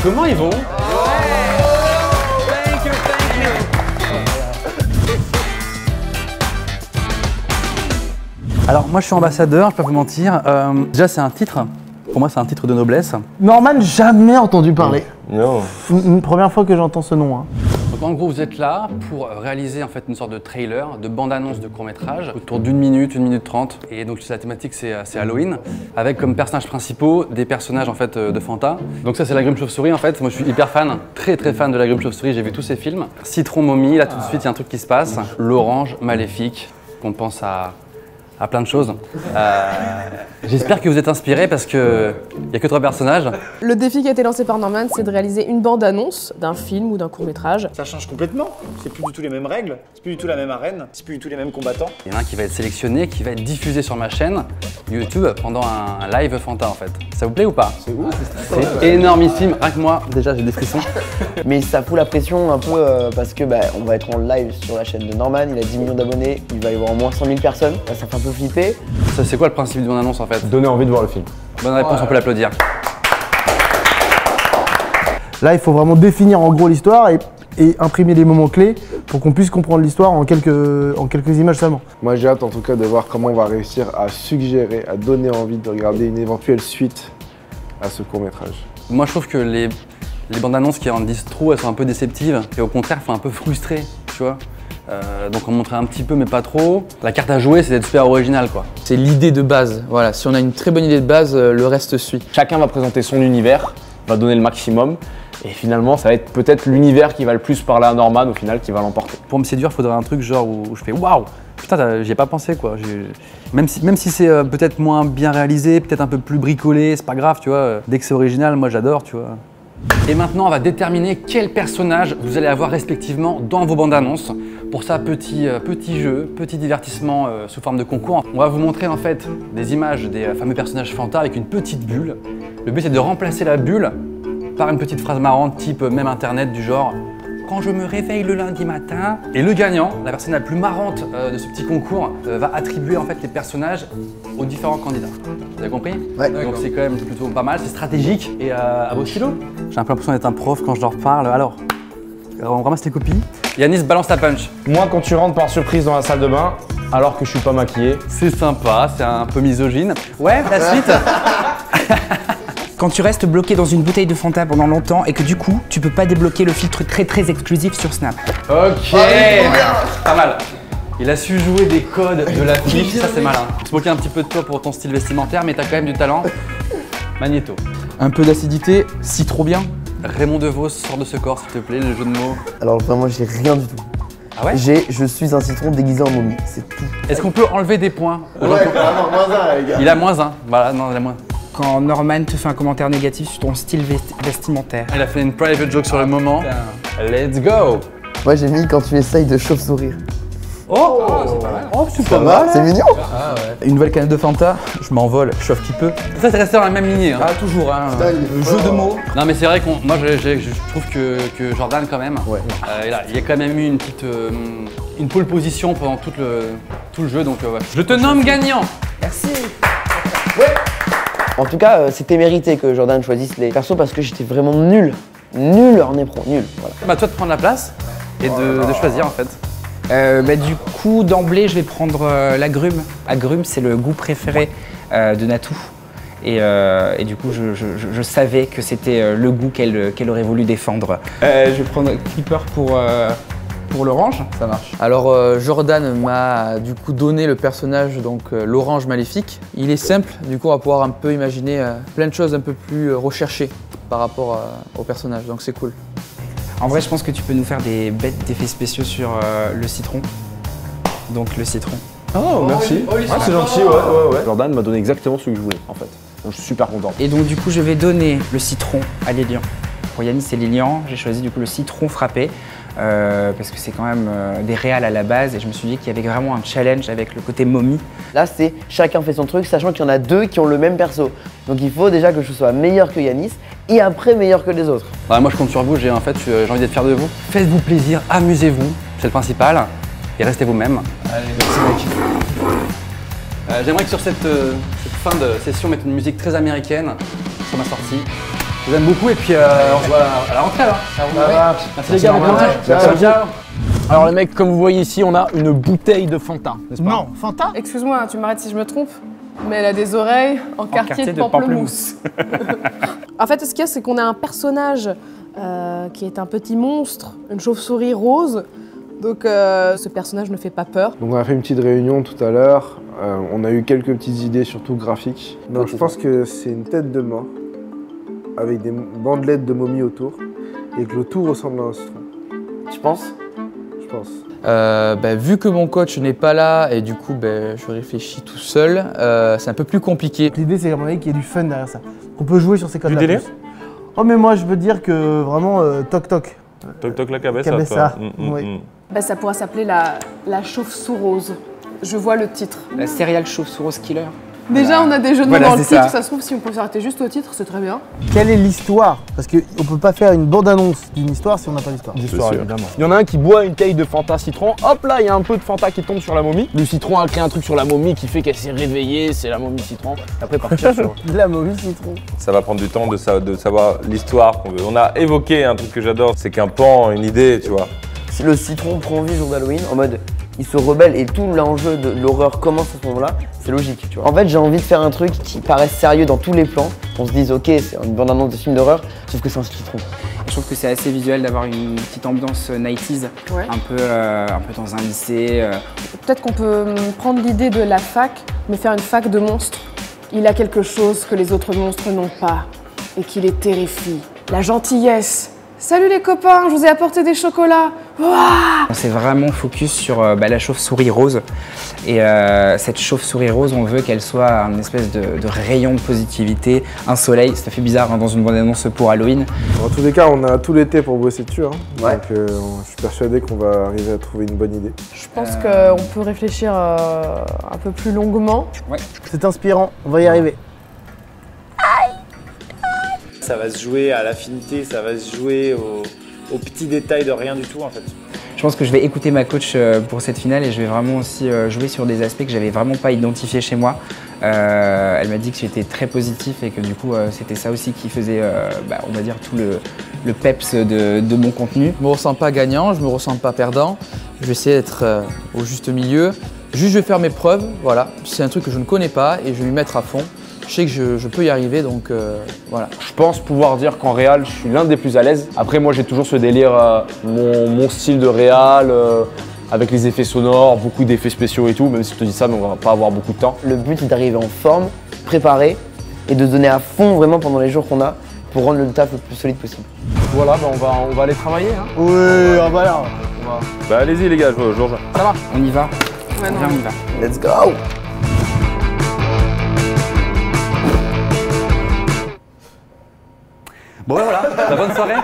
Comment ils vont? Alors moi je suis ambassadeur, je peux pas vous mentir. Déjà c'est un titre, pour moi c'est un titre de noblesse. Norman, jamais entendu parler. Non. Une première fois que j'entends ce nom. Hein. Donc en gros vous êtes là pour réaliser en fait une sorte de trailer, de bande-annonce de court-métrage autour d'1 minute, 1 minute 30. Et donc la thématique c'est Halloween, avec comme personnages principaux des personnages en fait de Fanta. Donc ça c'est la Grume Chauve-souris en fait, moi je suis hyper fan, très fan de la Grume Chauve-souris, j'ai vu tous ces films. Citron Momie, là tout de suite il y a un truc qui se passe. L'orange maléfique, qu'on pense à plein de choses. J'espère que vous êtes inspirés parce qu'il n'y a que 3 personnages. Le défi qui a été lancé par Norman, c'est de réaliser une bande-annonce d'un film ou d'un court-métrage. Ça change complètement, c'est plus du tout les mêmes règles, c'est plus du tout la même arène, c'est plus du tout les mêmes combattants. Il y en a un qui va être sélectionné, qui va être diffusé sur ma chaîne YouTube pendant un live Fanta en fait. Ça vous plaît ou pas? C'est ouf, c'est énormissime, rien que moi, déjà j'ai des frissons. Mais ça fout la pression un peu parce que on va être en live sur la chaîne de Norman, il a 10 millions d'abonnés, il va y avoir au moins 100 000 personnes, là, ça fait un peu flipper. Ça c'est quoi le principe de mon annonce en fait? Donner envie de voir le film. Bonne réponse, on peut l'applaudir. Là, il faut vraiment définir en gros l'histoire et imprimer les moments clés pour qu'on puisse comprendre l'histoire en quelques images seulement. Moi j'ai hâte en tout cas de voir comment on va réussir à suggérer, à donner envie de regarder une éventuelle suite à ce court-métrage. Moi je trouve que les bandes annonces qui en disent trop, elles sont un peu déceptives et au contraire font un peu frustrer, tu vois. Donc on montrait un petit peu mais pas trop. La carte à jouer c'est d'être super original quoi. C'est l'idée de base, voilà. Si on a une très bonne idée de base, le reste suit. Chacun va présenter son univers, va donner le maximum et finalement ça va être peut-être l'univers qui va le plus parler à Norman au final qui va l'emporter. Pour me séduire, il faudrait un truc genre où je fais waouh, putain j'y ai pas pensé quoi. Même si c'est peut-être moins bien réalisé, peut-être un peu plus bricolé, c'est pas grave tu vois. Dès que c'est original, moi j'adore tu vois. Et maintenant, on va déterminer quel personnage vous allez avoir respectivement dans vos bandes annonces. Pour ça, petit jeu, petit divertissement sous forme de concours. On va vous montrer en fait des images des fameux personnages Fanta avec une petite bulle. Le but c'est de remplacer la bulle par une petite phrase marrante type même internet du genre « Quand je me réveille le lundi matin ». Et le gagnant, la personne la plus marrante de ce petit concours, va attribuer en fait les personnages aux différents candidats. Vous avez compris? Ouais. Donc c'est quand même plutôt pas mal, c'est stratégique. Et à vos stylos. J'ai un peu l'impression d'être un prof quand je leur parle. Alors, on ramasse les copies. Yanis, balance ta punch. Moi quand tu rentres par surprise dans la salle de bain, alors que je suis pas maquillé. C'est sympa, c'est un peu misogyne. Ouais, la suite. Quand tu restes bloqué dans une bouteille de Fanta pendant longtemps et que du coup, tu peux pas débloquer le filtre très exclusif sur Snap. Ok, pas mal. Il a su jouer des codes de la fiche, ça c'est malin. Tu te moquais un petit peu de toi pour ton style vestimentaire, mais t'as quand même du talent. Magnéto. Un peu d'acidité, si trop bien. Raymond DeVos, sors de ce corps s'il te plaît, le jeu de mots. Alors vraiment, j'ai rien du tout. Ah ouais? Je suis un citron déguisé en momie, c'est tout. Est-ce qu'on peut enlever des points? Ouais, vraiment, -1 les gars. Il a -1, voilà, non, il a moins. Quand Norman te fait un commentaire négatif sur ton style vestimentaire. Il a fait une private joke sur le moment. Let's go! Moi j'ai mis quand tu essayes de chauve-sourire. Oh, c'est pas mal. Oh, c'est pas mal. C'est mignon. Une nouvelle canette de Fanta, je m'envole, je chauffe qui peut. Ça, c'est resté dans la même lignée. Hein. Ah, toujours, hein. Putain, Jeu de mots. Non, mais c'est vrai qu'on, moi, je trouve que Jordan, quand même, il y a quand même eu une petite, une pole position pendant tout le jeu, donc ouais. Je te nomme gagnant. Merci. Ouais. En tout cas, c'était mérité que Jordan choisisse les persos parce que j'étais vraiment nul. Nul en éperon, nul. Voilà. Bah, toi de prendre la place et de choisir en fait. Du coup, d'emblée, je vais prendre l'agrume. Agrume, c'est le goût préféré de Natou. Et du coup, je savais que c'était le goût qu'elle aurait voulu défendre. Je vais prendre Clipper pour l'orange. Ça marche. Alors Jordan m'a du coup donné le personnage, donc l'orange maléfique. Il est simple, du coup on va pouvoir un peu imaginer plein de choses un peu plus recherchées par rapport au personnage, donc c'est cool. En vrai, je pense que tu peux nous faire des bêtes d'effets spéciaux sur le citron. Donc le citron. Oh merci, c'est gentil, ouais. Jordan m'a donné exactement ce que je voulais en fait. Donc je suis super content. Et donc du coup, je vais donner le citron à Lilian. Pour Yanis et Lilian, j'ai choisi du coup le citron frappé. Parce que c'est quand même des réals à la base et je me suis dit qu'il y avait vraiment un challenge avec le côté momie. Là, c'est chacun fait son truc, sachant qu'il y en a deux qui ont le même perso. Donc il faut déjà que je sois meilleur que Yanis et après meilleur que les autres. Bah, moi je compte sur vous, j'ai envie d'être fier de vous. Faites-vous plaisir, amusez-vous, c'est le principal, et restez vous-même. Allez, merci mec. J'aimerais que sur cette fin de session mettre une musique très américaine sur ma sortie. Je vous aime beaucoup et puis on se voit à la rentrée là. Merci les gars, bon courage. Ciao. Alors les mecs, comme vous voyez ici, on a une bouteille de Fanta, n'est-ce pas? Non, Fanta? Excuse-moi, tu m'arrêtes si je me trompe, mais elle a des oreilles en quartier de pamplemousse. En fait, ce qu'il y a, c'est qu'on a un personnage qui est un petit monstre, une chauve-souris rose. Donc ce personnage ne fait pas peur. Donc on a fait une petite réunion tout à l'heure. On a eu quelques petites idées, surtout graphiques. Donc je pense que c'est une tête de mort avec des bandelettes de momie autour et que le tout ressemble à un citron. Tu penses? Je pense. Vu que mon coach n'est pas là et du coup je réfléchis tout seul, c'est un peu plus compliqué. L'idée, c'est à mon avis qu'il y ait du fun derrière ça. On peut jouer sur ces codes-là. Du délire? Oh, mais moi, je veux dire que vraiment, toc toc. Toc toc la cabessa. Cabessa, oui. Ça pourra s'appeler la chauve-souris rose. Je vois le titre. La Serial Chauve-souris Killer. Déjà, on a des jeux de mots Voilà, dans le c'est titre. ça. Ça se trouve, si on peut s'arrêter juste au titre, c'est très bien. Quelle est l'histoire? Parce qu'on peut pas faire une bande-annonce d'une histoire si on n'a pas l'histoire. L'histoire, évidemment. Il y en a un qui boit une taille de Fanta citron, hop là, il y a un peu de Fanta qui tombe sur la momie. Le citron a créé un truc sur la momie qui fait qu'elle s'est réveillée, c'est la momie citron. Après partir sur... La momie citron. Ça va prendre du temps de savoir l'histoire qu'on veut. On a évoqué un truc que j'adore, c'est qu'un pan, une idée, tu vois. Si le citron prend vie le jour d'Halloween, en mode il se rebelle et tout l'enjeu de l'horreur commence à ce moment-là, c'est logique, tu vois. En fait, j'ai envie de faire un truc qui paraisse sérieux dans tous les plans. On se dise, ok, c'est une bande-annonce de film d'horreur, sauf que c'est un citron. Je trouve que c'est assez visuel d'avoir une petite ambiance 90s, Ouais. un peu dans un lycée. Peut-être qu'on peut prendre l'idée de la fac, mais faire une fac de monstres. Il a quelque chose que les autres monstres n'ont pas et qui les terrifie. La gentillesse. Salut les copains, je vous ai apporté des chocolats. Ouah. On s'est vraiment focus sur la chauve-souris rose. Et cette chauve-souris rose, on veut qu'elle soit un espèce de rayon de positivité, un soleil. Ça fait bizarre dans une bande-annonce pour Halloween. En tous les cas, on a tout l'été pour bosser dessus. Hein. Ouais. Donc je suis persuadé qu'on va arriver à trouver une bonne idée. Je pense qu'on peut réfléchir un peu plus longuement. C'est inspirant, on va y arriver. Ça va se jouer à l'affinité, ça va se jouer aux petits détails de rien du tout en fait. Je pense que je vais écouter ma coach pour cette finale et je vais vraiment aussi jouer sur des aspects que j'avais vraiment pas identifiés chez moi. Elle m'a dit que j'étais très positif et que du coup c'était ça aussi qui faisait, on va dire, tout le peps de mon contenu. Je me ressens pas gagnant, je me ressens pas perdant. Je vais essayer d'être au juste milieu. Juste je vais faire mes preuves, voilà. C'est un truc que je ne connais pas et je vais m'y mettre à fond. Je sais que je peux y arriver, donc voilà. Je pense pouvoir dire qu'en réal, je suis l'un des plus à l'aise. Après, moi, j'ai toujours ce délire, mon style de réal, avec les effets sonores, beaucoup d'effets spéciaux et tout, même si je te dis ça, mais on va pas avoir beaucoup de temps. Le but, c'est d'arriver en forme, préparé, et de se donner à fond vraiment pendant les jours qu'on a pour rendre le taf le plus solide possible. Voilà, on va aller travailler. Hein. Oui, ah bah là. Bah allez-y les gars, je vous rejoins. Ça marche, on y va. Ouais, non. Viens, on y va. Let's go! Bon, voilà, la bonne soirée.